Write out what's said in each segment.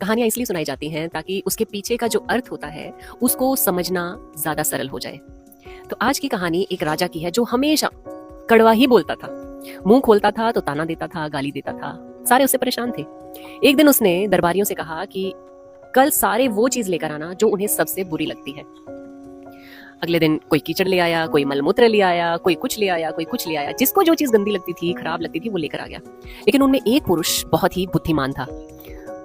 कहानियां इसलिए सुनाई जाती हैं ताकि उसके पीछे का जो अर्थ होता है उसको समझना ज्यादा सरल हो जाए। तो आज की कहानी एक राजा की है जो हमेशा कड़वा ही बोलता था। मुंह खोलता था तो ताना देता था, गाली देता था। सारे उससे परेशान थे। एक दिन उसने दरबारियों से कहा कि कल सारे वो चीज लेकर आना जो उन्हें सबसे बुरी लगती है। अगले दिन कोई कीचड़ ले आया, कोई मलमूत्र ले आया, कोई कुछ ले आया, कोई कुछ ले आया। जिसको जो चीज गंदी लगती थी, खराब लगती थी, वो लेकर आ गया। लेकिन उनमें एक पुरुष बहुत ही बुद्धिमान था।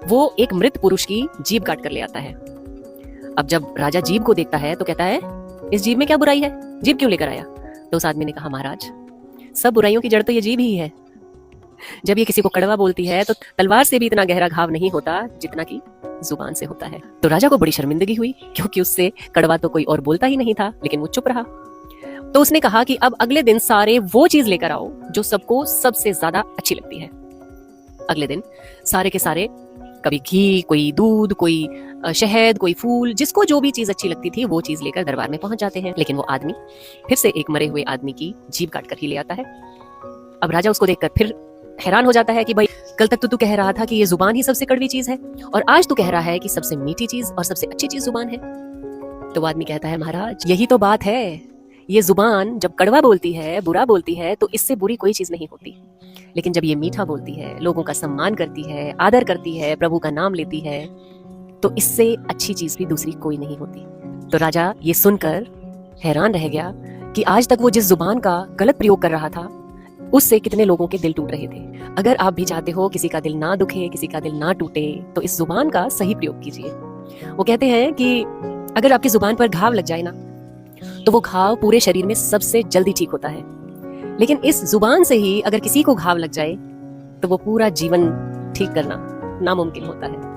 वो एक मृत पुरुष की जीभ काट कर ले आता है। अब जब राजा जीभ को देखता है तो कहता है, इस जीभ में क्या बुराई है? जीभ क्यों लेकर आया? तो उस आदमी ने कहा, महाराज, सब बुराइयों की जड़ तो ये जीभ ही है। जब ये किसी को कड़वा बोलती है तो तलवार से भी इतना गहरा घाव नहीं होता जितना कि जुबान से होता है। तो राजा को बड़ी शर्मिंदगी हुई, क्योंकि उससे कड़वा तो कोई और बोलता ही नहीं था, लेकिन वो चुप रहा। तो उसने कहा कि अब अगले दिन सारे वो चीज लेकर आओ जो सबको सबसे ज्यादा अच्छी लगती है। अगले दिन सारे के सारे, कभी घी, कोई दूध, कोई शहद, कोई फूल, जिसको जो भी चीज अच्छी लगती थी वो चीज लेकर दरबार में पहुंच जाते हैं। लेकिन वो आदमी फिर से एक मरे हुए आदमी की जीभ काट कर ही ले आता है। अब राजा उसको देखकर फिर हैरान हो जाता है कि भाई, कल तक तो तू कह रहा था कि ये जुबान ही सबसे कड़वी चीज है, और आज तू कह रहा है कि सबसे मीठी चीज और सबसे अच्छी चीज जुबान है। तो वो आदमी कहता है, महाराज, यही तो बात है। ये जुबान जब कड़वा बोलती है, बुरा बोलती है, तो इससे बुरी कोई चीज नहीं होती। लेकिन जब ये मीठा बोलती है, लोगों का सम्मान करती है, आदर करती है, प्रभु का नाम लेती है, तो इससे अच्छी चीज भी दूसरी कोई नहीं होती। तो राजा ये सुनकर हैरान रह गया कि आज तक वो जिस जुबान का गलत प्रयोग कर रहा था उससे कितने लोगों के दिल टूट रहे थे। अगर आप भी चाहते हो किसी का दिल ना दुखे, किसी का दिल ना टूटे, तो इस जुबान का सही प्रयोग कीजिए। वो कहते हैं कि अगर आपकी जुबान पर घाव लग जाए ना, तो वो घाव पूरे शरीर में सबसे जल्दी ठीक होता है। लेकिन इस जुबान से ही अगर किसी को घाव लग जाए तो वो पूरा जीवन ठीक करना नामुमकिन होता है।